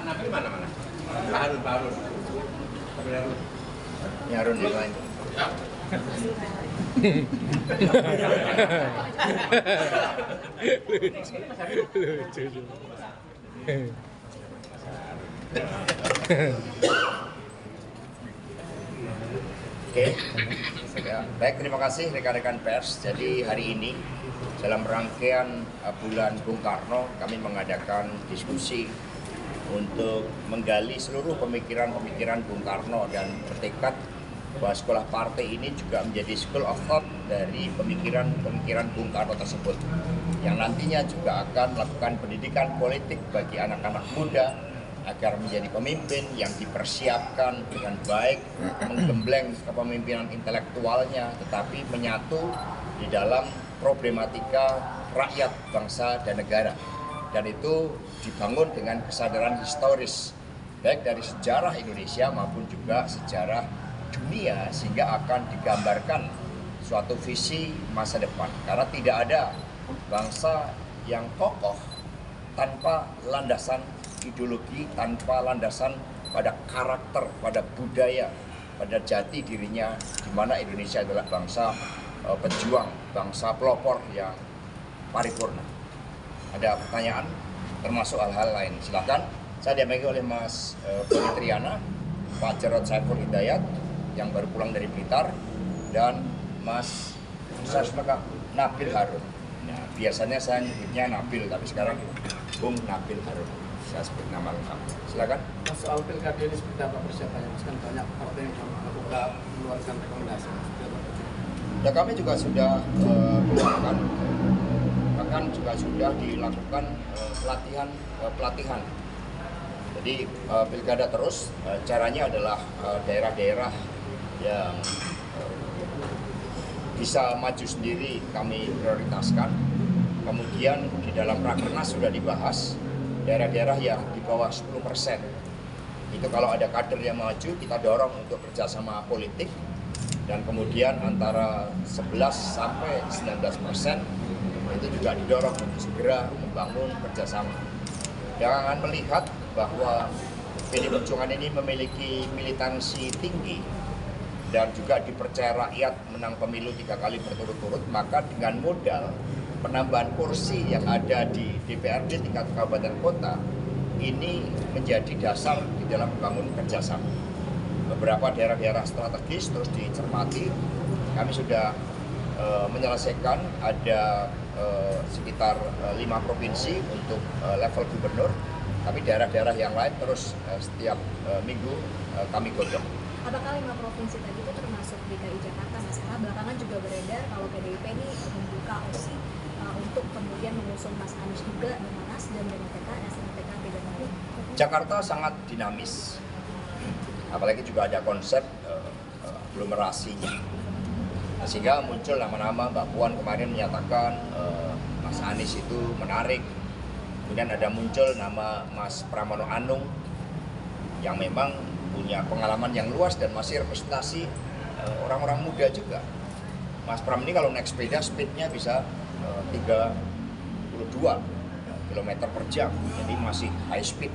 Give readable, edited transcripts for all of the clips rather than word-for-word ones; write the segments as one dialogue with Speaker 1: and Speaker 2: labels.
Speaker 1: Nabil mana? Pak Harun.
Speaker 2: Ini Harun yang lain.
Speaker 1: Ya.
Speaker 2: Oke, baik, terima kasih rekan-rekan pers. Jadi hari ini dalam rangkaian bulan Bung Karno kami mengadakan diskusi untuk menggali seluruh pemikiran-pemikiran Bung Karno dan bertekad bahwa sekolah partai ini juga menjadi school of thought dari pemikiran-pemikiran Bung Karno tersebut yang nantinya juga akan melakukan pendidikan politik bagi anak-anak muda agar menjadi pemimpin yang dipersiapkan dengan baik, menggembleng kepemimpinan intelektualnya, tetapi menyatu di dalam problematika rakyat, bangsa, dan negara. Dan itu dibangun dengan kesadaran historis, baik dari sejarah Indonesia maupun juga sejarah dunia, sehingga akan digambarkan suatu visi masa depan. Karena tidak ada bangsa yang kokoh tanpa landasan ideologi, tanpa landasan pada karakter, pada budaya, pada jati dirinya, di mana Indonesia adalah bangsa pejuang, bangsa pelopor yang paripurna. Ada pertanyaan, termasuk hal-hal lain, silakan. Saya diambil oleh Mas Boni Triana, Pak Jarod Saiful Hidayat yang baru pulang dari Blitar, dan Mas Nabil Harun. Nah, biasanya saya nyebutnya Nabil, tapi sekarang Bung Nabil Harun. Saya sebut nama lengkap. Silakan.
Speaker 3: Mas, soal pilkada ini seperti apa persiapannya? Mas, kan banyak partai yang melakukan mengeluarkan rekomendasi.
Speaker 2: Ya, kami juga sudah mengeluarkan, bahkan juga sudah dilakukan pelatihan. Jadi pilkada terus, caranya adalah daerah-daerah yang bisa maju sendiri kami prioritaskan. Kemudian di dalam Rakernas sudah dibahas daerah-daerah yang di bawah 10%. Itu kalau ada kader yang maju, kita dorong untuk kerjasama politik, dan kemudian antara 11 sampai 19% itu juga didorong untuk segera membangun kerjasama. Jangan melihat bahwa PDI Perjuangan ini memiliki militansi tinggi dan juga dipercaya rakyat menang pemilu 3 kali berturut-turut, maka dengan modal penambahan kursi yang ada di DPRD tingkat kabupaten kota ini menjadi dasar di dalam membangun kerjasama. Beberapa daerah-daerah strategis terus dicermati. Kami sudah menyelesaikan ada sekitar 5 provinsi untuk level gubernur, tapi daerah-daerah yang lain terus setiap minggu kami godong.
Speaker 4: Apakah 5 provinsi tadi itu termasuk DKI Jakarta, Mas? Karena belakangan juga beredar kalau PDIP ini membuka opsi untuk kemudian mengusung Mas Anies juga dengan Nasdem, dengan PKS, dengan PKB dan lain.
Speaker 2: Jakarta sangat dinamis, apalagi juga ada konsep aglomerasinya, sehingga muncul nama-nama. Mbak Puan kemarin menyatakan Mas Anies itu menarik. Kemudian ada muncul nama Mas Pramono Anung yang memang punya pengalaman yang luas dan masih representasi orang-orang muda juga. Mas Pram ini kalau naik sepeda speednya bisa 32 km per jam, jadi masih high speed.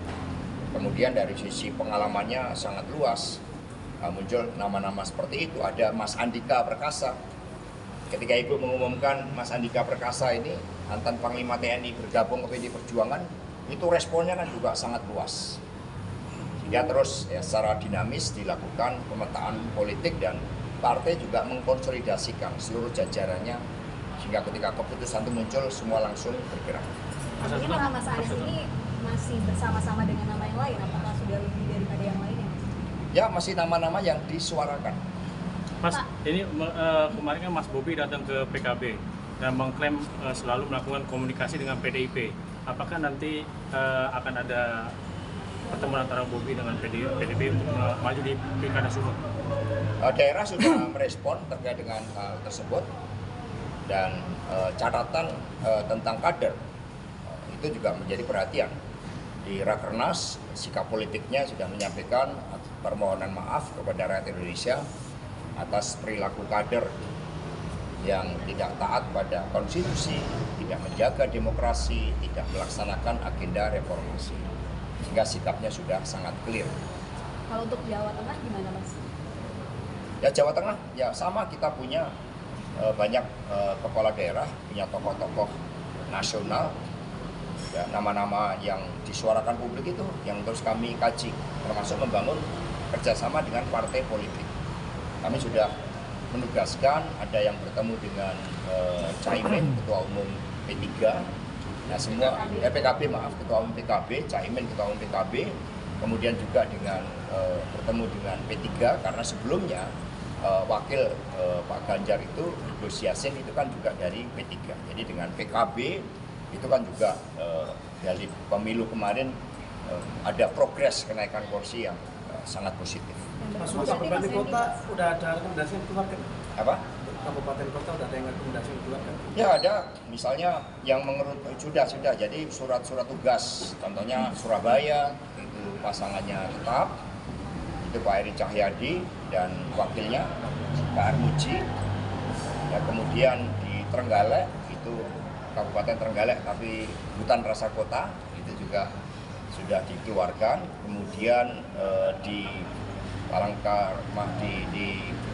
Speaker 2: Kemudian dari sisi pengalamannya sangat luas, muncul nama-nama seperti itu. Ada Mas Andika Perkasa. Ketika Ibu mengumumkan Mas Andika Perkasa ini mantan Panglima TNI bergabung ke PDI Perjuangan, itu responnya kan juga sangat luas. Sehingga terus ya, secara dinamis dilakukan pemetaan politik, dan partai juga mengkonsolidasikan seluruh jajarannya, sehingga ketika keputusan itu muncul semua langsung bergerak.
Speaker 4: Artinya nama Mas Anies ini masih bersama-sama dengan nama yang lain, apakah sudah lebih daripada yang lainnya?
Speaker 2: Ya, masih nama-nama yang disuarakan.
Speaker 5: Mas, ini kemarin kan Mas Bobi datang ke PKB dan mengklaim selalu melakukan komunikasi dengan PDIP. Apakah nanti akan ada pertemuan antara Bobi dengan PDIP untuk maju di Pilkada Sumut?
Speaker 2: Daerah sudah merespon terkait dengan hal tersebut, dan catatan tentang kader itu juga menjadi perhatian. Di Rakernas, sikap politiknya sudah menyampaikan permohonan maaf kepada rakyat Indonesia atas perilaku kader yang tidak taat pada konstitusi, tidak menjaga demokrasi, tidak melaksanakan agenda reformasi. sehingga sikapnya sudah sangat clear.
Speaker 4: Kalau untuk Jawa Tengah gimana Mas?
Speaker 2: Ya Jawa Tengah ya sama, kita punya banyak kepala daerah, punya tokoh-tokoh nasional, ya, nama-nama yang disuarakan publik itu yang terus kami kaji, termasuk membangun kerjasama dengan partai politik. Kami sudah menugaskan, ada yang bertemu dengan Caimin, Ketua Umum P3, nah semua PKB maaf, Ketua Umum PKB, Caimin Ketua Umum PKB, kemudian juga dengan bertemu dengan P3 karena sebelumnya wakil Pak Ganjar itu Gus Yassin itu kan juga dari P3. Jadi dengan PKB itu kan juga dari pemilu kemarin ada progres kenaikan kursi yang sangat positif.
Speaker 3: Mas, untuk kabupaten kota udah ada rekomendasi yang keluar kan?
Speaker 2: Apa?
Speaker 3: Kabupaten kota udah ada yang rekomendasi yang keluar kan?
Speaker 2: Ya ada, misalnya yang menurut sudah. Jadi surat-surat tugas, contohnya Surabaya itu pasangannya tetap, itu Pak Eri Cahyadi dan wakilnya Pak Armuji. Ya, kemudian di Trenggalek itu Kabupaten Trenggalek tapi hutan rasa kota itu juga sudah dikeluarkan. Kemudian di di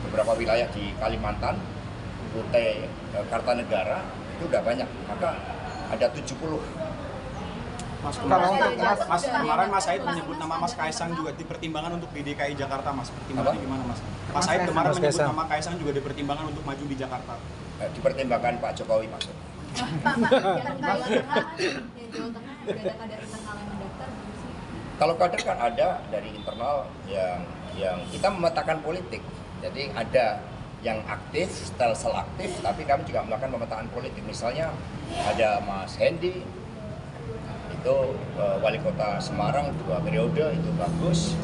Speaker 2: beberapa wilayah di Kalimantan, Kutai Kartanegara itu udah banyak, maka ada 70.
Speaker 6: Mas, kemarin Mas Said menyebut nama Mas Kaisang juga dipertimbangkan untuk di DKI Jakarta, Mas. Pertimbangannya gimana, Mas? Mas Said kemarin menyebut nama Kaisang juga dipertimbangkan untuk maju di Jakarta.
Speaker 2: Dipertimbangkan Pak Jokowi maksud.
Speaker 4: Pak, yang Jawa Tengah ada kader internal yang mendaftar belum sih?
Speaker 2: Kalau kader kan ada dari internal yang kita memetakan politik. Jadi ada yang aktif, style selektif, tapi kami juga melakukan pemetaan politik. Misalnya ada Mas Hendy, itu wali kota Semarang 2 periode, itu bagus.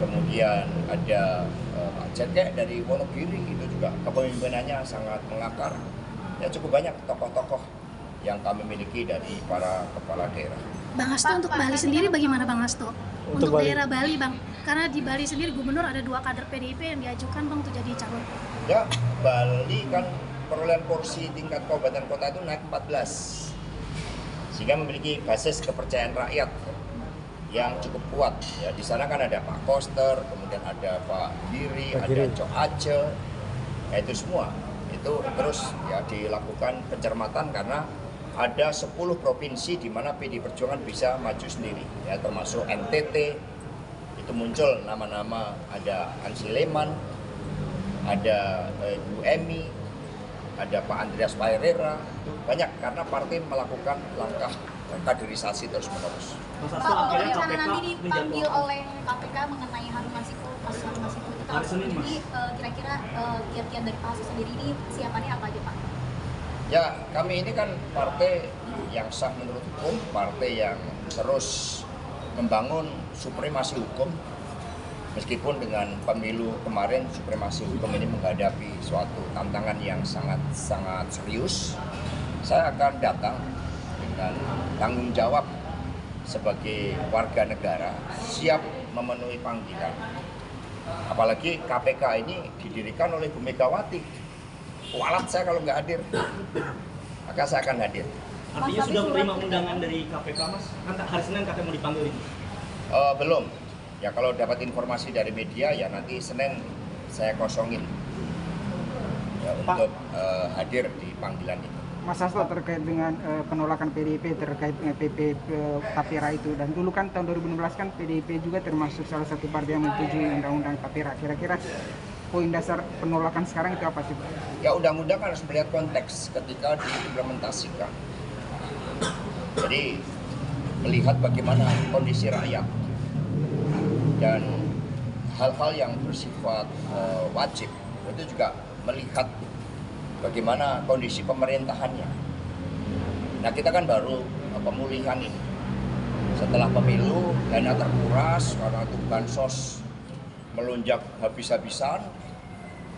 Speaker 2: Kemudian ada Pak Cekek dari Wonogiri, itu juga kepemimpinannya sangat mengakar. Ya cukup banyak tokoh-tokoh yang kami miliki dari para kepala daerah.
Speaker 7: Bang Hasto, untuk Bali sendiri bagaimana Bang Hasto? Untuk daerah Bali Bang, karena di Bali sendiri gubernur ada 2 kader PDIP yang diajukan Bang untuk jadi calon.
Speaker 2: Ya, Bali kan perolehan kursi tingkat kabupaten kota itu naik 14, sehingga memiliki basis kepercayaan rakyat yang cukup kuat. Ya, di sana kan ada Pak Koster, kemudian ada Pak Giri, ada Cok Aceh, ya, itu semua. Itu terus ya dilakukan pencermatan karena ada 10 provinsi di mana PD Perjuangan bisa maju sendiri, ya termasuk NTT. Itu muncul nama-nama, ada Ansi Leman, ada Ibu Emi, ada Pak Andreas Paerera, itu banyak karena partai melakukan langkah kaderisasi terus-menerus.
Speaker 8: Pak, kalau rencana nanti dipanggil oleh KPK mengenai Harun Masiku, kasus Harun Masiku itu kan, jadi kira-kira kiat-kiat dari Pak Hasto sendiri ini siapannya apa aja Pak?
Speaker 2: Ya, kami ini kan partai yang sah menurut hukum, partai yang terus membangun supremasi hukum. Meskipun dengan pemilu kemarin supremasi hukum ini menghadapi suatu tantangan yang sangat serius, saya akan datang dengan tanggung jawab sebagai warga negara, siap memenuhi panggilan. Apalagi KPK ini didirikan oleh Bu Megawati. Kualat saya kalau nggak hadir, maka saya akan hadir.
Speaker 9: Artinya sudah menerima undangan dari KPK, Mas? Kan hari Senin katanya mau dipanggil ini.
Speaker 2: Belum. Ya kalau dapat informasi dari media ya nanti Senin saya kosongin ya, untuk hadir di panggilan itu.
Speaker 10: Mas Hasto, terkait dengan penolakan PDIP terkait dengan PP Tapera itu, dan dulu kan tahun 2016 kan PDIP juga termasuk salah satu partai yang menyetujui undang-undang Tapera. Kira-kira poin dasar penolakan sekarang itu apa sih Pak?
Speaker 2: Ya undang-undang harus melihat konteks ketika diimplementasikan. Jadi melihat bagaimana kondisi rakyat dan hal-hal yang bersifat wajib, itu juga melihat bagaimana kondisi pemerintahannya. Nah kita kan baru pemulihan ini. Setelah pemilu dana terkuras karena itu bansos melonjak habis-habisan.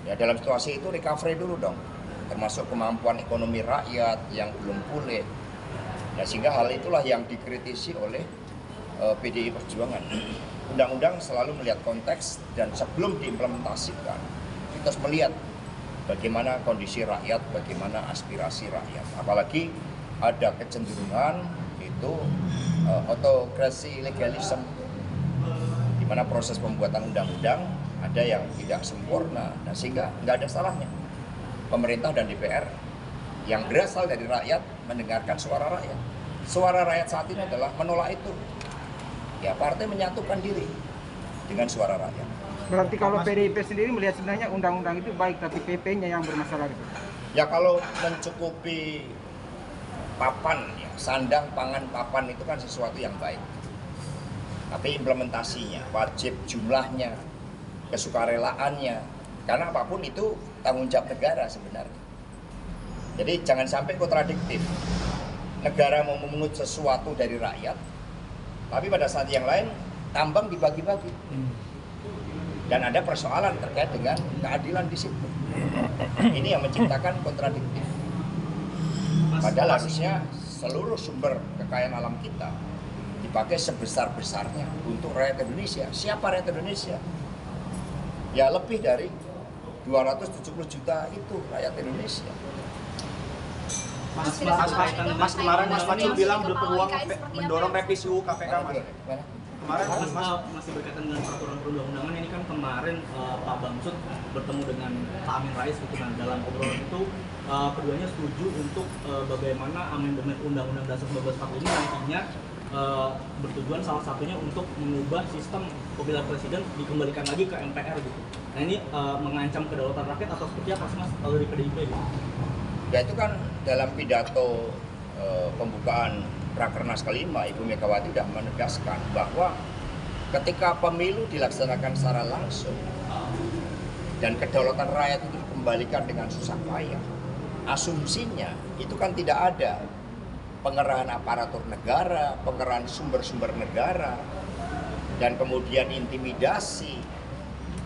Speaker 2: Ya dalam situasi itu recovery dulu dong, termasuk kemampuan ekonomi rakyat yang belum pulih. Ya, sehingga hal itulah yang dikritisi oleh PDI Perjuangan. Undang-undang selalu melihat konteks dan sebelum diimplementasikan, kita harus melihat bagaimana kondisi rakyat, bagaimana aspirasi rakyat. Apalagi ada kecenderungan itu itu autokrasi legalisme, di mana proses pembuatan undang-undang ada yang tidak sempurna, dan sehingga nggak ada salahnya pemerintah dan DPR yang berasal dari rakyat mendengarkan suara rakyat. Suara rakyat saat ini adalah menolak itu. Ya, partai menyatukan diri dengan suara rakyat.
Speaker 10: Berarti kalau PDIP sendiri melihat sebenarnya undang-undang itu baik, tapi PP-nya yang bermasalah itu.
Speaker 2: Ya kalau mencukupi papan, ya, sandang, pangan, papan itu kan sesuatu yang baik. Tapi implementasinya, wajib jumlahnya, kesukarelaannya, karena apapun itu tanggung jawab negara sebenarnya. Jadi jangan sampai kontradiktif. Negara mau memungut sesuatu dari rakyat, tapi pada saat yang lain tambang dibagi-bagi. Dan ada persoalan terkait dengan keadilan di situ. Ini yang menciptakan kontradiktif. Padahal harusnya seluruh sumber kekayaan alam kita dipakai sebesar-besarnya untuk rakyat Indonesia. Siapa rakyat Indonesia? Ya lebih dari 270 juta itu rakyat Indonesia.
Speaker 6: Mas kemarin Mas Pacul bilang berpeluang mendorong revisi UU KPK, Mas. Kemarin
Speaker 9: masih berkaitan dengan peraturan perundang-undangan ini kan kemarin Pak Bamsud bertemu dengan Pak Amin Rais gitu kan, dalam obrolan itu keduanya setuju untuk bagaimana amandemen Undang-Undang Dasar 1945 nantinya bertujuan salah satunya untuk mengubah sistem pemilihan presiden dikembalikan lagi ke MPR gitu. Nah ini mengancam kedaulatan rakyat atau seperti apa sih Mas kalau dari PDIP gitu?
Speaker 2: Ya itu kan dalam pidato pembukaan Rakernas kelima, Ibu Megawati sudah menegaskan bahwa ketika pemilu dilaksanakan secara langsung dan kedaulatan rakyat itu dikembalikan dengan susah payah, asumsinya itu kan tidak ada pengerahan aparatur negara, pengerahan sumber-sumber negara, dan kemudian intimidasi.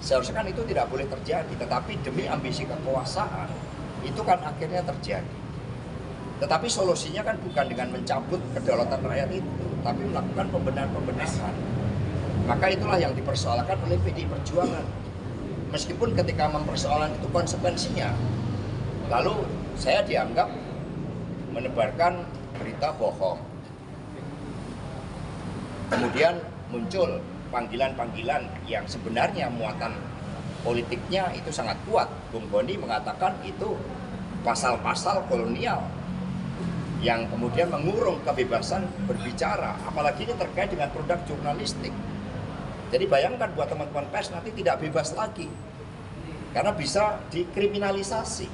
Speaker 2: Seharusnya kan itu tidak boleh terjadi, tetapi demi ambisi kekuasaan itu kan akhirnya terjadi. Tetapi solusinya kan bukan dengan mencabut kedaulatan rakyat itu, tapi melakukan pembenahan-pembenahan. Maka itulah yang dipersoalkan oleh PDI Perjuangan. Meskipun ketika mempersoalkan itu konsekuensinya, lalu saya dianggap menebarkan berita bohong. Kemudian muncul panggilan-panggilan yang sebenarnya muatan politiknya itu sangat kuat. Bung Boni mengatakan itu pasal-pasal kolonial yang kemudian mengurung kebebasan berbicara, apalagi ini terkait dengan produk jurnalistik. Jadi bayangkan buat teman-teman pers nanti tidak bebas lagi, karena bisa dikriminalisasi.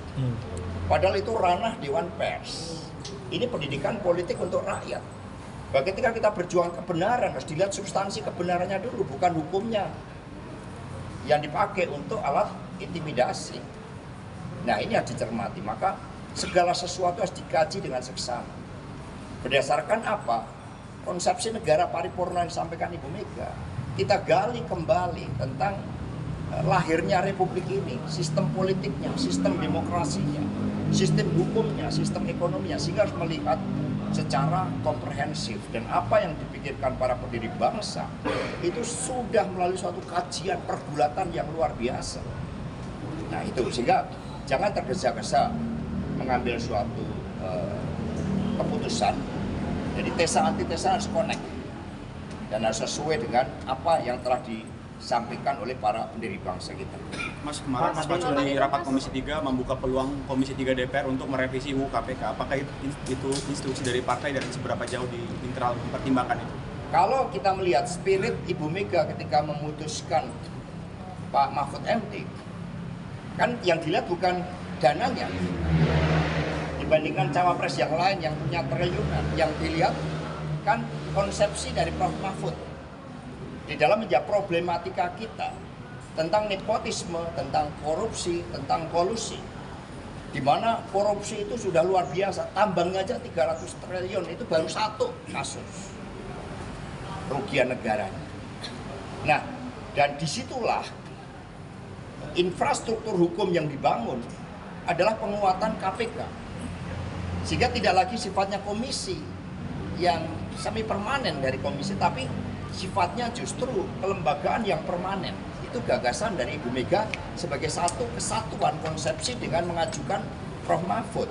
Speaker 2: Padahal itu ranah Dewan Pers. Ini pendidikan politik untuk rakyat. Bahwa ketika kita berjuang kebenaran, harus dilihat substansi kebenarannya dulu, bukan hukumnya yang dipakai untuk alat intimidasi. Nah ini harus dicermati, maka segala sesuatu harus dikaji dengan seksama. Berdasarkan apa? Konsepsi negara paripurna yang disampaikan Ibu Mega. Kita gali kembali tentang lahirnya republik ini, sistem politiknya, sistem demokrasinya, sistem hukumnya, sistem ekonominya, sehingga harus melihat secara komprehensif. Dan apa yang dipikirkan para pendiri bangsa itu sudah melalui suatu kajian pergulatan yang luar biasa. Nah itu, sehingga jangan tergesa-gesa mengambil suatu keputusan. Jadi tesa antitesa harus connect dan harus sesuai dengan apa yang telah disampaikan oleh para pendiri bangsa kita.
Speaker 6: Mas, kemarin Mas Pacul di rapat Komisi 3 membuka peluang Komisi 3 DPR untuk merevisi UU KPK. Apakah itu instruksi dari partai dan seberapa jauh di internal pertimbangan itu?
Speaker 2: Kalau kita melihat spirit Ibu Mega ketika memutuskan Pak Mahfud MD, kan yang dilihat bukan dananya dibandingkan cawapres yang lain yang punya triliunan. Yang dilihat kan konsepsi dari Prof. Mahfud di dalam menjawab problematika kita tentang nepotisme, tentang korupsi, tentang kolusi, di mana korupsi itu sudah luar biasa. Tambangnya aja 300 triliun, itu baru satu kasus kerugian negaranya. Nah, dan disitulah infrastruktur hukum yang dibangun adalah penguatan KPK, sehingga tidak lagi sifatnya komisi yang semi permanen dari komisi, tapi sifatnya justru kelembagaan yang permanen. Itu gagasan dari Ibu Mega sebagai satu kesatuan konsepsi dengan mengajukan Prof. Mahfud.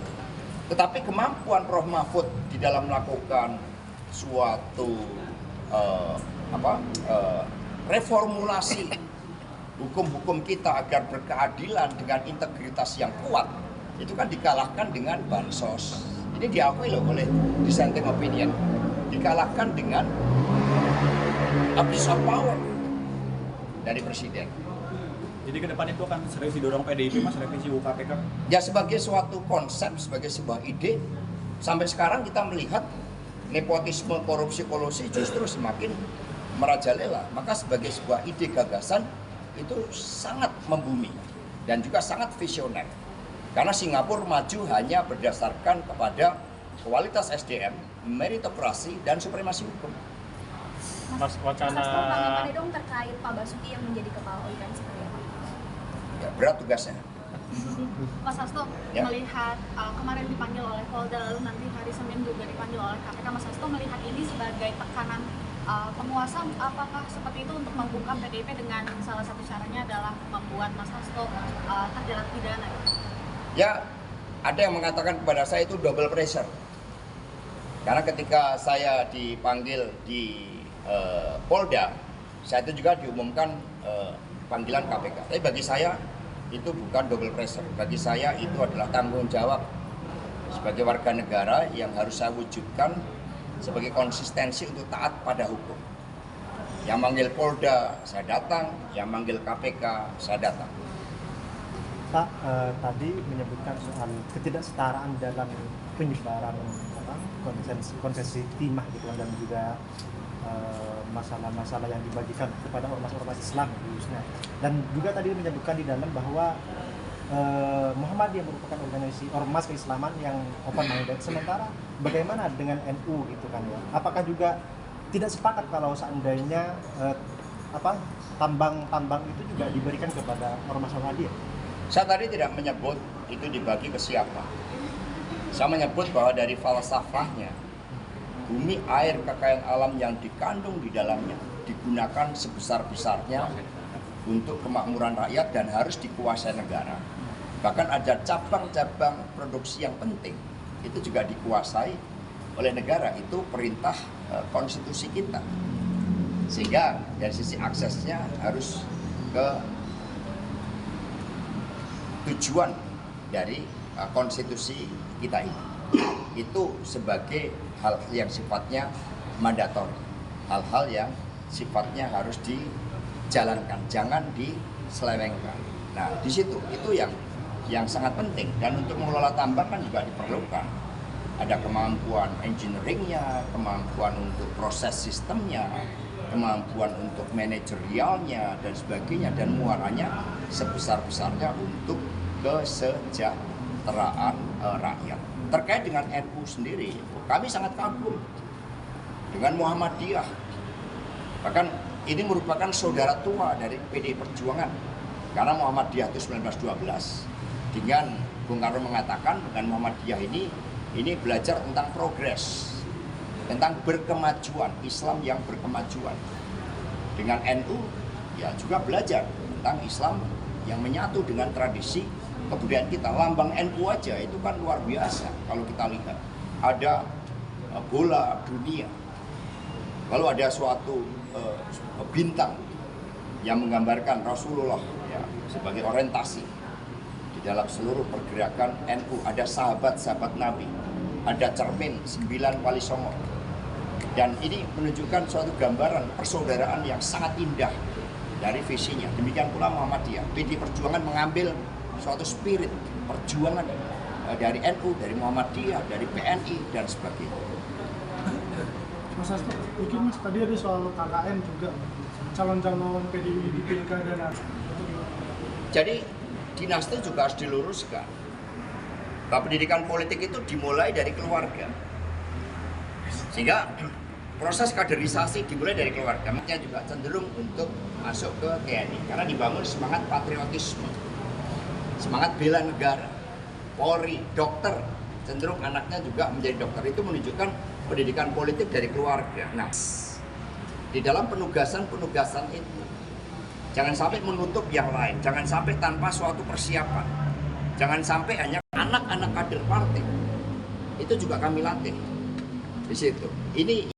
Speaker 2: Tetapi kemampuan Prof. Mahfud di dalam melakukan suatu reformulasi hukum-hukum kita agar berkeadilan dengan integritas yang kuat, itu kan dikalahkan dengan bansos. Ini diakui loh oleh dissenting opinion, dikalahkan dengan abuse of power dari presiden.
Speaker 6: Jadi ke depan itu akan sering didorong PDIP Mas, revisi UU KPK?
Speaker 2: Ya sebagai suatu konsep, sebagai sebuah ide, sampai sekarang kita melihat nepotisme, korupsi, kolusi justru semakin merajalela. Maka sebagai sebuah ide gagasan itu sangat membumi dan juga sangat visioner. Karena Singapura maju hanya berdasarkan kepada kualitas SDM, meritokrasi, dan supremasi hukum.
Speaker 5: Mas, wacana
Speaker 8: Tanggapannya dong terkait Pak Basuki yang menjadi kepala OIK seperti apa?
Speaker 2: Ya, berat tugasnya.
Speaker 8: Mas Hasto,
Speaker 2: Ya.
Speaker 8: melihat kemarin dipanggil oleh Polda, lalu nanti hari Senin juga dipanggil oleh KPK, Mas Hasto melihat ini sebagai tekanan penguasa, apakah seperti itu untuk membuka PDIP dengan salah satu caranya adalah membuat Mas Hasto terjerat pidana?
Speaker 2: Ya, ada yang mengatakan kepada saya itu double pressure. Karena ketika saya dipanggil di Polda, saya itu juga diumumkan panggilan KPK. Tapi bagi saya itu bukan double pressure. Bagi saya itu adalah tanggung jawab sebagai warga negara yang harus saya wujudkan sebagai konsistensi untuk taat pada hukum. Yang manggil Polda, saya datang. Yang manggil KPK, saya datang.
Speaker 11: Pak, tadi menyebutkan soal ketidaksetaraan dalam penyebaran konsesi timah gitu dan juga masalah-masalah yang dibagikan kepada ormas-ormas Islam khususnya. Dan juga tadi menyebutkan di dalam bahwa Muhammadiyah merupakan organisasi ormas keislaman yang open minded. Sementara bagaimana dengan NU gitu kan ya? Apakah juga tidak sepakat kalau seandainya tambang itu juga diberikan kepada ormas Muhammadiyah?
Speaker 2: Saya tadi tidak menyebut itu dibagi ke siapa. Saya menyebut bahwa dari falsafahnya, bumi, air, kekayaan alam yang dikandung di dalamnya digunakan sebesar-besarnya untuk kemakmuran rakyat dan harus dikuasai negara. Bahkan ada cabang-cabang produksi yang penting, itu juga dikuasai oleh negara. Itu perintah konstitusi kita. Sehingga dari sisi aksesnya harus ke tujuan dari konstitusi kita ini. Itu sebagai hal yang sifatnya mandatori, hal-hal yang sifatnya harus dijalankan, jangan diselewengkan. Nah, di situ itu yang sangat penting. Dan untuk mengelola tambang kan juga diperlukan ada kemampuan engineeringnya, kemampuan untuk proses sistemnya, kemampuan untuk manajerialnya dan sebagainya, dan muaranya sebesar-besarnya untuk kesejahteraan rakyat. Terkait dengan NU sendiri, kami sangat kagum dengan Muhammadiyah. Bahkan ini merupakan saudara tua dari PDI Perjuangan. Karena Muhammadiyah itu 1912. Dengan Bung Karno mengatakan dengan Muhammadiyah ini belajar tentang progres, tentang berkemajuan, Islam yang berkemajuan. Dengan NU ya juga belajar tentang Islam yang menyatu dengan tradisi kebudayaan kita. Lambang NU aja itu kan luar biasa. Kalau kita lihat ada bola dunia, lalu ada suatu bintang yang menggambarkan Rasulullah ya, sebagai orientasi di dalam seluruh pergerakan NU. Ada sahabat-sahabat Nabi, ada cermin 9 wali songo, dan ini menunjukkan suatu gambaran persaudaraan yang sangat indah dari visinya. Demikian pula Muhammadiyah. PDI Perjuangan mengambil suatu spirit perjuangan dari NU, dari Muhammadiyah, dari PNI, dan sebagainya.
Speaker 12: Mas Hasto, mungkin Mas tadi ada soal KKN juga, calon-calon PDI di Pilkada.
Speaker 2: Jadi dinasti juga harus diluruskan. Bahwa pendidikan politik itu dimulai dari keluarga. Sehingga proses kaderisasi dimulai dari keluarga. Makanya juga cenderung untuk masuk ke TNI karena dibangun semangat patriotisme, semangat bela negara. Polri, dokter, cenderung anaknya juga menjadi dokter. Itu menunjukkan pendidikan politik dari keluarga. Nah, di dalam penugasan-penugasan itu jangan sampai menutup yang lain, jangan sampai tanpa suatu persiapan, jangan sampai hanya anak-anak kader partai. Itu juga kami latih di situ. Ini